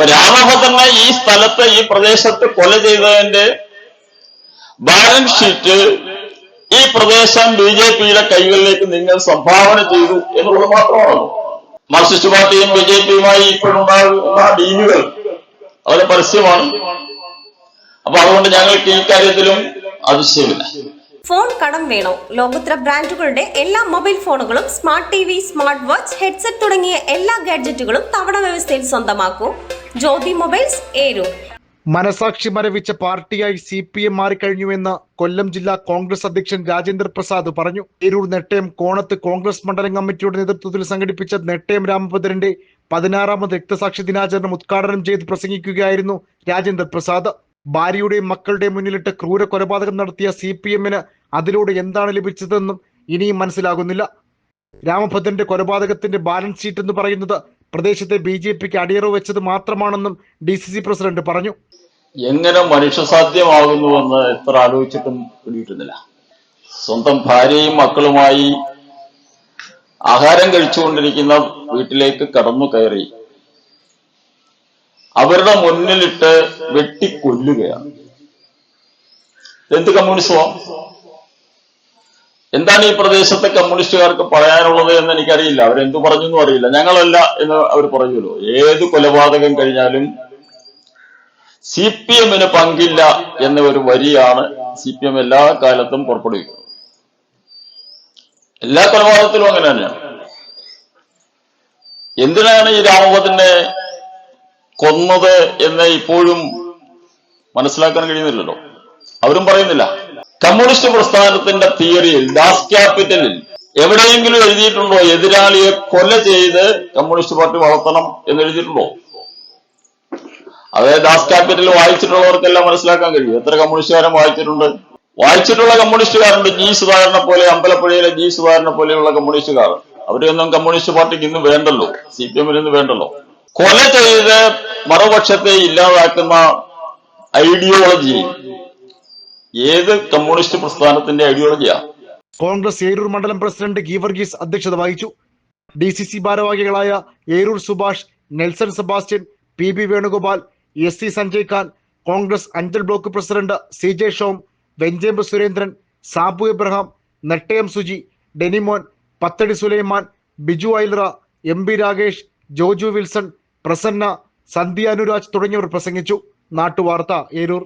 രാമഭദ്രനെ ഈ സ്ഥലത്ത് ഈ പ്രദേശത്ത് കൊല ചെയ്തതിന്റെ ബാലൻസ് ഷീറ്റ് ഈ പ്രദേശം BJPയുടെ കൈകളിലേക്ക് നിങ്ങൾ സംഭാവന ചെയ്തു എന്നുള്ളത് മാത്രമാണ്. മാർക്സിസ്റ്റ് പാർട്ടിയും BJPയുമായി ഇപ്പോഴുണ്ടാകുന്ന ഡീലുകൾ വളരെ പരസ്യമാണ്. അപ്പൊ അതുകൊണ്ട് ഞങ്ങൾക്ക് ഈ കാര്യത്തിലും അതിശയമില്ല. ഫോൺ കടം വേണോ? ലോകോത്തര ബ്രാൻഡുകളുടെ എല്ലാ മൊബൈൽ ഫോണുകളും smart TV, smart watch, headset തുടങ്ങിയ എല്ലാ ഗാഡ്ജറ്റുകളും തവണ വ്യവസ്ഥയിൽ സ്വന്തമാക്കൂ. ജ്യോതി മൊബൈൽസ്, ഏരൂർ. മനസാക്ഷി മരവിച്ച പാർട്ടിയായി CPM മാറിക്കഴിഞ്ഞുവെന്ന് കൊല്ലം ജില്ലാ കോൺഗ്രസ് അധ്യക്ഷൻ രാജേന്ദ്ര പ്രസാദ് പറഞ്ഞു. ഏരൂർ നെട്ടയം കോണത്ത് കോൺഗ്രസ് മണ്ഡലം കമ്മിറ്റിയുടെ നേതൃത്വത്തിൽ സംഘടിപ്പിച്ച നെട്ടയം രാമഭദ്രന്റെ 16ാമത് രക്തസാക്ഷി ദിനാചരണം ഉദ്ഘാടനം ചെയ്ത് പ്രസംഗിക്കുകയായിരുന്നു രാജേന്ദ്ര പ്രസാദ്. ഭാര്യയുടെയും മക്കളുടെയും മുന്നിലിട്ട് ക്രൂര കൊലപാതകം നടത്തിയ CPMന് അതിലൂടെ എന്താണ് ലഭിച്ചതെന്നും ഇനിയും മനസ്സിലാകുന്നില്ല. രാമഭദ്രന്റെ കൊലപാതകത്തിന്റെ ബാലൻസ് ഷീറ്റ് എന്ന് പറയുന്നത് പ്രദേശത്തെ BJPക്ക് അടിയറവ് വെച്ചത് മാത്രമാണെന്നും DCC പ്രസിഡന്റ് പറഞ്ഞു. എങ്ങനെ മനുഷ്യസാധ്യമാകുന്നുവെന്ന് എത്ര ആലോചിച്ചിട്ടും പിടികിട്ടുന്നില്ല. സ്വന്തം ഭാര്യയും മക്കളുമായി ആഹാരം കഴിച്ചുകൊണ്ടിരിക്കുന്ന വീട്ടിലേക്ക് കടന്നു കയറി അവരുടെ മുന്നിലിട്ട് വെട്ടിക്കൊല്ലുകയാണ്. എന്ത് കമ്മ്യൂണിസമാണ്? എന്താണ് ഈ പ്രദേശത്തെ കമ്മ്യൂണിസ്റ്റുകാർക്ക് പറയാനുള്ളത് എന്ന് എനിക്കറിയില്ല. അവരെന്തു പറഞ്ഞു എന്നും അറിയില്ല. ഞങ്ങളല്ല എന്ന് അവർ പറയുമല്ലോ. ഏത് കൊലപാതകം കഴിഞ്ഞാലും CPMന് പങ്കില്ല എന്ന ഒരു വരിയാണ് CPM എല്ലാ കാലത്തും പുറപ്പെടുവിക്കുന്നത്. എല്ലാ കൊലപാതകത്തിലും അങ്ങനെ തന്നെയാണ്. എന്തിനാണ് ഈ രാമഭദ്രനെ കൊന്നത് എന്ന് ഇപ്പോഴും മനസ്സിലാക്കാൻ കഴിയുന്നില്ലല്ലോ. അവരും പറയുന്നില്ല. കമ്മ്യൂണിസ്റ്റ് പ്രസ്ഥാനത്തിന്റെ തിയറിയിൽ, ദാസ് ക്യാപിറ്റലിൽ എവിടെയെങ്കിലും എഴുതിയിട്ടുണ്ടോ എതിരാളിയെ കൊല ചെയ്ത് കമ്മ്യൂണിസ്റ്റ് പാർട്ടി വളർത്തണം എന്ന് എഴുതിയിട്ടുണ്ടോ? അതായത് ദാസ് ക്യാപിറ്റൽ വായിച്ചിട്ടുള്ളവർക്കെല്ലാം മനസ്സിലാക്കാൻ കഴിയും. എത്ര കമ്മ്യൂണിസ്റ്റുകാരൻ വായിച്ചിട്ടുണ്ട്? വായിച്ചിട്ടുള്ള കമ്മ്യൂണിസ്റ്റുകാരുണ്ട്. G. സുധാകരനെ പോലെ, അമ്പലപ്പുഴയിലെ G. സുധാകരനെ പോലെയുള്ള കമ്മ്യൂണിസ്റ്റുകാർ. അവരെയൊന്നും കമ്മ്യൂണിസ്റ്റ് പാർട്ടിക്ക് ഇന്ന് വേണ്ടല്ലോ, CPMന് ഇന്ന് വേണ്ടല്ലോ. കൊല ചെയ്ത് മറുപക്ഷത്തെ ഇല്ലാതാക്കുന്ന ഐഡിയോളജി ഏത് കമ്മ്യൂണിസ്റ്റ് പ്രസ്ഥാനത്തിന്റെ ഐഡിയോളജിയാ? കോൺഗ്രസ് ഏരൂർ മണ്ഡലം പ്രസിഡന്റ് ഗീവർഗീസ് അധ്യക്ഷത വഹിച്ചു. DCC ഭാരവാഹികളായ Eroor Subhash, Nelson Sebastian, PB Venugopal, SC Sanjay Khan, Congress Anchal block president CJ Shom, Venchembu Surendran, Sabu Abraham, Nettayam Suji, Denimon, Pathadi Sulaiman, Biju ഐൽറ, MB രാകേഷ്, ജോജു വിൽസൺ, പ്രസന്ന, സന്ധ്യ അനുരാജ് തുടങ്ങിയവർ പ്രസംഗിച്ചു. നാട്ടുവാർത്ത, ഏരൂർ.